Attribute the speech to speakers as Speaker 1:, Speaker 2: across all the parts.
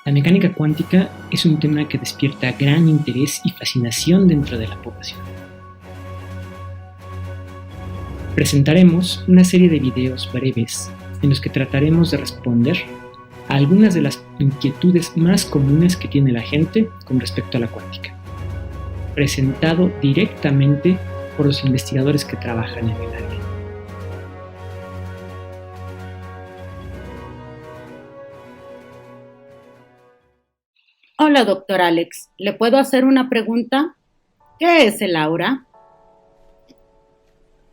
Speaker 1: La mecánica cuántica es un tema que despierta gran interés y fascinación dentro de la población. Presentaremos una serie de videos breves en los que trataremos de responder a algunas de las inquietudes más comunes que tiene la gente con respecto a la cuántica, presentado directamente por los investigadores que trabajan en el área.
Speaker 2: Hola, doctor Alex. ¿Le puedo hacer una pregunta? ¿Qué es el aura?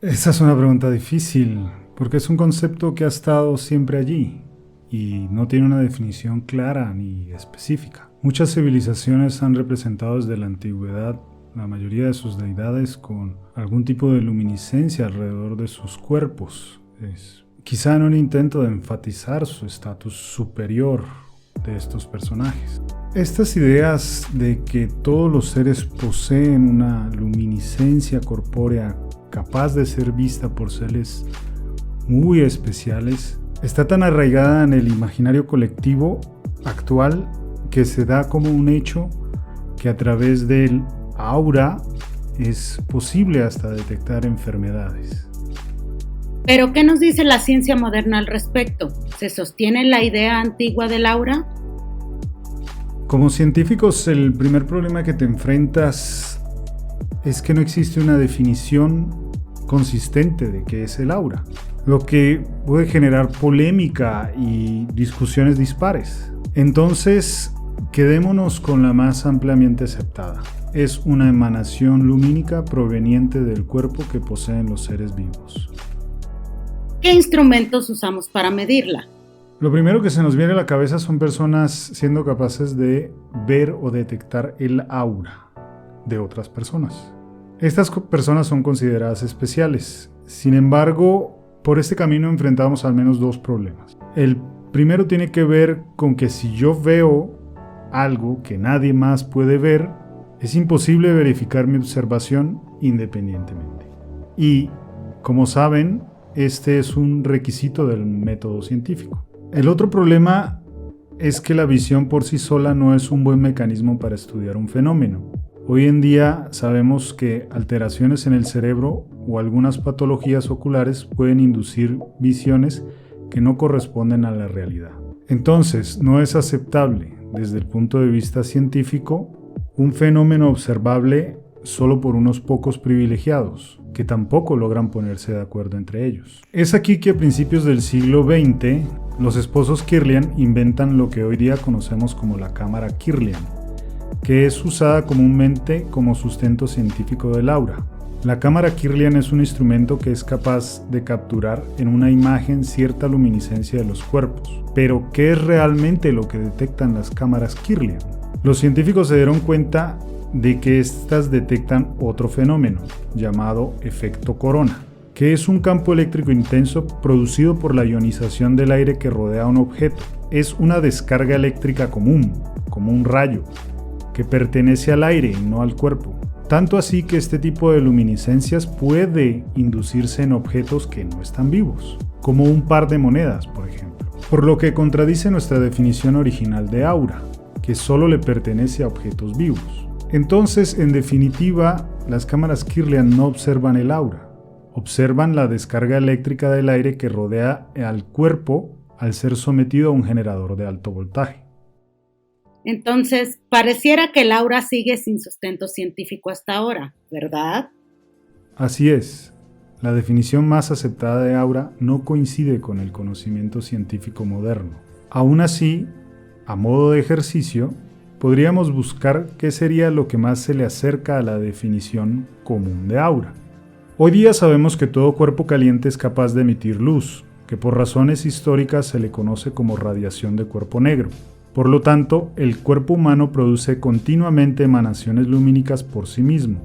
Speaker 3: Esa es una pregunta difícil, porque es un concepto que ha estado siempre allí y no tiene una definición clara ni específica. Muchas civilizaciones han representado desde la antigüedad la mayoría de sus deidades con algún tipo de luminiscencia alrededor de sus cuerpos. Quizá en un intento de enfatizar su estatus superior de estos personajes. Estas ideas de que todos los seres poseen una luminiscencia corpórea capaz de ser vista por seres muy especiales está tan arraigada en el imaginario colectivo actual que se da como un hecho que a través del aura es posible hasta detectar enfermedades.
Speaker 2: ¿Pero qué nos dice la ciencia moderna al respecto? ¿Se sostiene la idea antigua del aura?
Speaker 3: Como científicos, el primer problema que te enfrentas es que no existe una definición consistente de qué es el aura, lo que puede generar polémica y discusiones dispares. Entonces, quedémonos con la más ampliamente aceptada. Es una emanación lumínica proveniente del cuerpo que poseen los seres vivos.
Speaker 2: ¿Qué instrumentos usamos para medirla?
Speaker 3: Lo primero que se nos viene a la cabeza son personas siendo capaces de ver o detectar el aura de otras personas. Estas personas son consideradas especiales. Sin embargo, por este camino enfrentamos al menos dos problemas. El primero tiene que ver con que si yo veo algo que nadie más puede ver, es imposible verificar mi observación independientemente. Y, como saben, este es un requisito del método científico. El otro problema es que la visión por sí sola no es un buen mecanismo para estudiar un fenómeno. Hoy en día sabemos que alteraciones en el cerebro o algunas patologías oculares pueden inducir visiones que no corresponden a la realidad. Entonces, no es aceptable, desde el punto de vista científico, un fenómeno observable solo por unos pocos privilegiados, que tampoco logran ponerse de acuerdo entre ellos. Es aquí que a principios del siglo XX, los esposos Kirlian inventan lo que hoy día conocemos como la cámara Kirlian, que es usada comúnmente como sustento científico del aura. La cámara Kirlian es un instrumento que es capaz de capturar en una imagen cierta luminiscencia de los cuerpos. Pero, ¿qué es realmente lo que detectan las cámaras Kirlian? Los científicos se dieron cuenta de que estas detectan otro fenómeno llamado efecto corona, que es un campo eléctrico intenso producido por la ionización del aire que rodea a un objeto. Es una descarga eléctrica común, como un rayo, que pertenece al aire y no al cuerpo. Tanto así que este tipo de luminiscencias puede inducirse en objetos que no están vivos, como un par de monedas, por ejemplo. Por lo que contradice nuestra definición original de aura, que solo le pertenece a objetos vivos. Entonces, en definitiva, las cámaras Kirlian no observan el aura, observan la descarga eléctrica del aire que rodea al cuerpo al ser sometido a un generador de alto voltaje.
Speaker 2: Entonces, pareciera que el aura sigue sin sustento científico hasta ahora, ¿verdad?
Speaker 3: Así es. La definición más aceptada de aura no coincide con el conocimiento científico moderno. Aún así, a modo de ejercicio, podríamos buscar qué sería lo que más se le acerca a la definición común de aura. Hoy día sabemos que todo cuerpo caliente es capaz de emitir luz, que por razones históricas se le conoce como radiación de cuerpo negro. Por lo tanto, el cuerpo humano produce continuamente emanaciones lumínicas por sí mismo.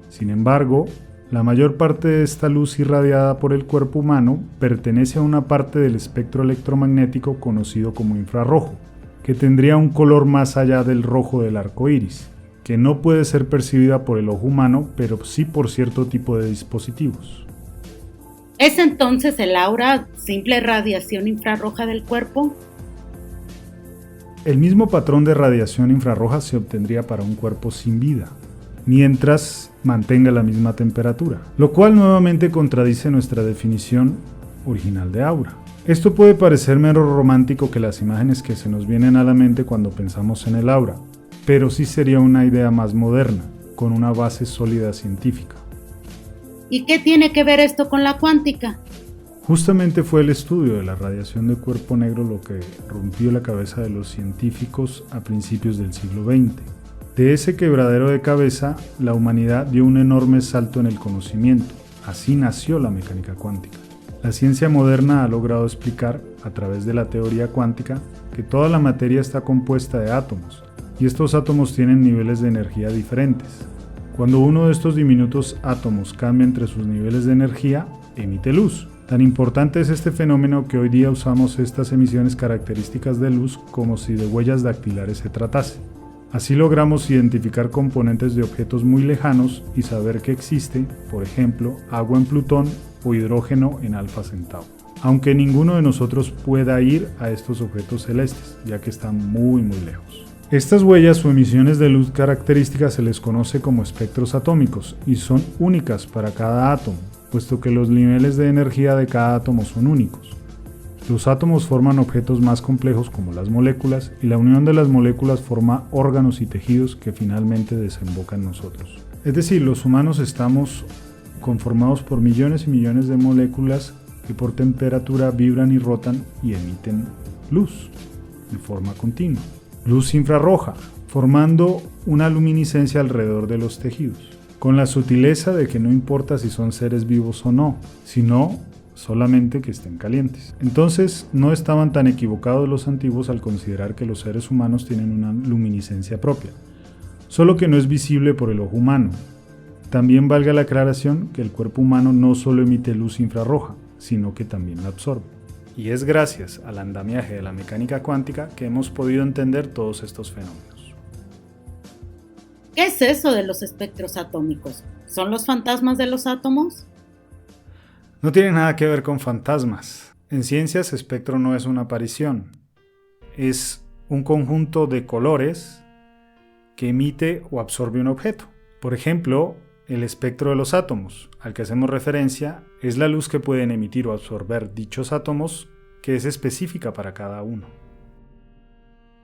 Speaker 3: Sin embargo, la mayor parte de esta luz irradiada por el cuerpo humano pertenece a una parte del espectro electromagnético conocido como infrarrojo, que tendría un color más allá del rojo del arco iris, que no puede ser percibida por el ojo humano, pero sí por cierto tipo de dispositivos.
Speaker 2: ¿Es entonces el aura simple radiación infrarroja del cuerpo?
Speaker 3: El mismo patrón de radiación infrarroja se obtendría para un cuerpo sin vida, mientras mantenga la misma temperatura, lo cual nuevamente contradice nuestra definición original de aura. Esto puede parecer menos romántico que las imágenes que se nos vienen a la mente cuando pensamos en el aura, pero sí sería una idea más moderna, con una base sólida científica.
Speaker 2: ¿Y qué tiene que ver esto con la cuántica?
Speaker 3: Justamente fue el estudio de la radiación de cuerpo negro lo que rompió la cabeza de los científicos a principios del siglo XX. De ese quebradero de cabeza, la humanidad dio un enorme salto en el conocimiento. Así nació la mecánica cuántica. La ciencia moderna ha logrado explicar, a través de la teoría cuántica, que toda la materia está compuesta de átomos, y estos átomos tienen niveles de energía diferentes. Cuando uno de estos diminutos átomos cambia entre sus niveles de energía, emite luz. Tan importante es este fenómeno que hoy día usamos estas emisiones características de luz como si de huellas dactilares se tratase. Así logramos identificar componentes de objetos muy lejanos y saber que existe, por ejemplo, agua en Plutón o hidrógeno en Alfa Centauro. Aunque ninguno de nosotros pueda ir a estos objetos celestes, ya que están muy lejos. Estas huellas o emisiones de luz características se les conoce como espectros atómicos y son únicas para cada átomo, puesto que los niveles de energía de cada átomo son únicos. Los átomos forman objetos más complejos como las moléculas y la unión de las moléculas forma órganos y tejidos que finalmente desembocan en nosotros. Es decir, los humanos estamos conformados por millones y millones de moléculas que por temperatura vibran y rotan y emiten luz de forma continua. Luz infrarroja, formando una luminiscencia alrededor de los tejidos, con la sutileza de que no importa si son seres vivos o no, sino solamente que estén calientes. Entonces, no estaban tan equivocados los antiguos al considerar que los seres humanos tienen una luminiscencia propia, solo que no es visible por el ojo humano. También valga la aclaración que el cuerpo humano no solo emite luz infrarroja, sino que también la absorbe. Y es gracias al andamiaje de la mecánica cuántica que hemos podido entender todos estos fenómenos.
Speaker 2: ¿Qué es eso de los espectros atómicos? ¿Son los fantasmas de los átomos?
Speaker 3: No tiene nada que ver con fantasmas. En ciencias, espectro no es una aparición. Es un conjunto de colores que emite o absorbe un objeto. Por ejemplo, el espectro de los átomos, al que hacemos referencia, es la luz que pueden emitir o absorber dichos átomos, que es específica para cada uno.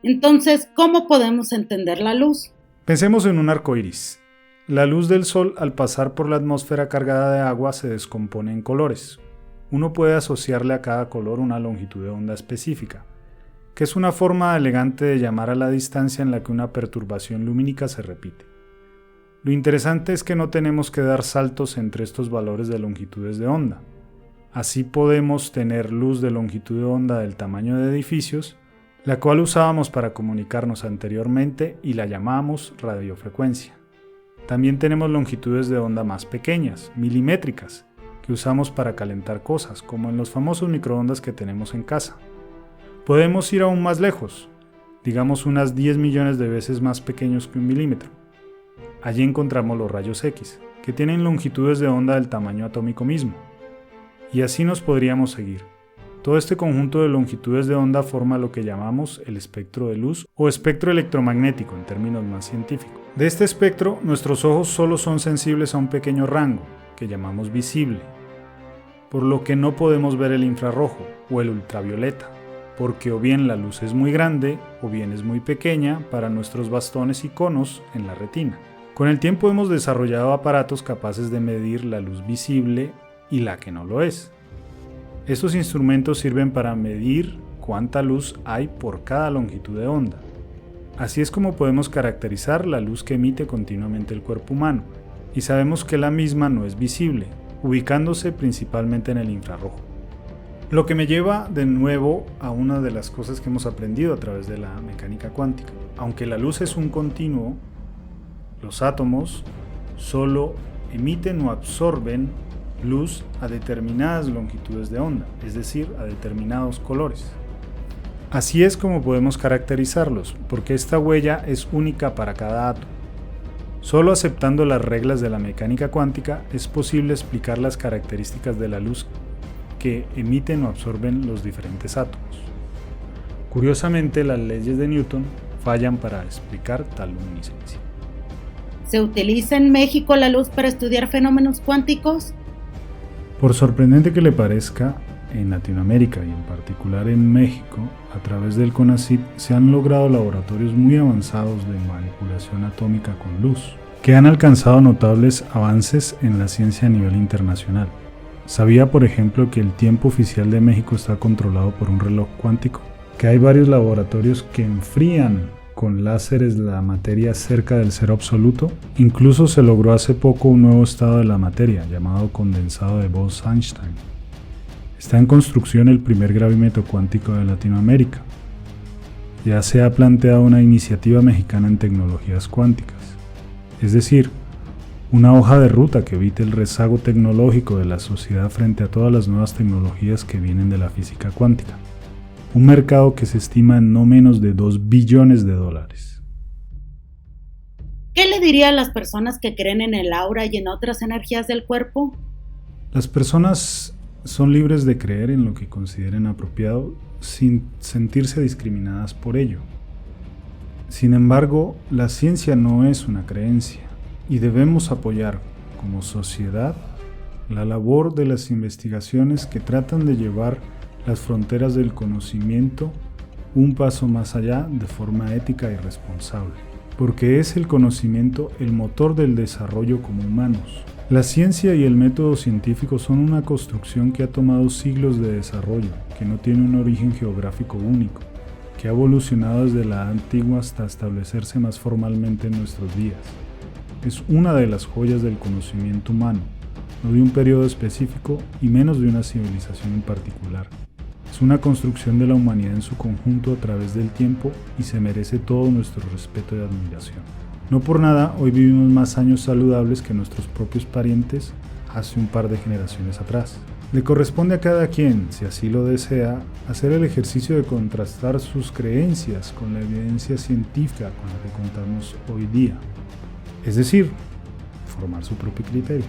Speaker 2: Entonces, ¿cómo podemos entender la luz?
Speaker 3: Pensemos en un arco iris. La luz del sol, al pasar por la atmósfera cargada de agua, se descompone en colores. Uno puede asociarle a cada color una longitud de onda específica, que es una forma elegante de llamar a la distancia en la que una perturbación lumínica se repite. Lo interesante es que no tenemos que dar saltos entre estos valores de longitudes de onda. Así podemos tener luz de longitud de onda del tamaño de edificios, la cual usábamos para comunicarnos anteriormente y la llamamos radiofrecuencia. También tenemos longitudes de onda más pequeñas, milimétricas, que usamos para calentar cosas, como en los famosos microondas que tenemos en casa. Podemos ir aún más lejos, digamos unas 10 millones de veces más pequeños que un milímetro. Allí encontramos los rayos X, que tienen longitudes de onda del tamaño atómico mismo. Y así nos podríamos seguir. Todo este conjunto de longitudes de onda forma lo que llamamos el espectro de luz o espectro electromagnético en términos más científicos. De este espectro, nuestros ojos solo son sensibles a un pequeño rango, que llamamos visible, por lo que no podemos ver el infrarrojo o el ultravioleta, porque o bien la luz es muy grande o bien es muy pequeña para nuestros bastones y conos en la retina. Con el tiempo hemos desarrollado aparatos capaces de medir la luz visible y la que no lo es. Estos instrumentos sirven para medir cuánta luz hay por cada longitud de onda. Así es como podemos caracterizar la luz que emite continuamente el cuerpo humano, y sabemos que la misma no es visible, ubicándose principalmente en el infrarrojo. Lo que me lleva de nuevo a una de las cosas que hemos aprendido a través de la mecánica cuántica. Aunque la luz es un continuo, los átomos solo emiten o absorben luz a determinadas longitudes de onda, es decir, a determinados colores. Así es como podemos caracterizarlos, porque esta huella es única para cada átomo. Solo aceptando las reglas de la mecánica cuántica es posible explicar las características de la luz que emiten o absorben los diferentes átomos. Curiosamente, las leyes de Newton fallan para explicar tal luminiscencia.
Speaker 2: ¿Se utiliza en México la luz para estudiar fenómenos cuánticos?
Speaker 3: Por sorprendente que le parezca, en Latinoamérica y en particular en México, a través del CONACYT se han logrado laboratorios muy avanzados de manipulación atómica con luz, que han alcanzado notables avances en la ciencia a nivel internacional. ¿Sabía, por ejemplo, que el tiempo oficial de México está controlado por un reloj cuántico? Que hay varios laboratorios que enfrían con láseres la materia cerca del cero absoluto. Incluso se logró hace poco un nuevo estado de la materia, llamado condensado de Bose-Einstein. Está en construcción el primer gravímetro cuántico de Latinoamérica. Ya se ha planteado una iniciativa mexicana en tecnologías cuánticas, es decir, una hoja de ruta que evite el rezago tecnológico de la sociedad frente a todas las nuevas tecnologías que vienen de la física cuántica. Un mercado que se estima en no menos de $2 billones.
Speaker 2: ¿Qué le diría a las personas que creen en el aura y en otras energías del cuerpo?
Speaker 3: Las personas son libres de creer en lo que consideren apropiado sin sentirse discriminadas por ello. Sin embargo, la ciencia no es una creencia y debemos apoyar, como sociedad, la labor de las investigaciones que tratan de llevar las fronteras del conocimiento un paso más allá de forma ética y responsable, porque es el conocimiento el motor del desarrollo como humanos. La ciencia y el método científico son una construcción que ha tomado siglos de desarrollo, que no tiene un origen geográfico único, que ha evolucionado desde la antigua hasta establecerse más formalmente en nuestros días. Es una de las joyas del conocimiento humano, no de un periodo específico y menos de una civilización en particular. Es una construcción de la humanidad en su conjunto a través del tiempo y se merece todo nuestro respeto y admiración. No por nada, hoy vivimos más años saludables que nuestros propios parientes hace un par de generaciones atrás. Le corresponde a cada quien, si así lo desea, hacer el ejercicio de contrastar sus creencias con la evidencia científica con la que contamos hoy día. Es decir, formar su propio criterio.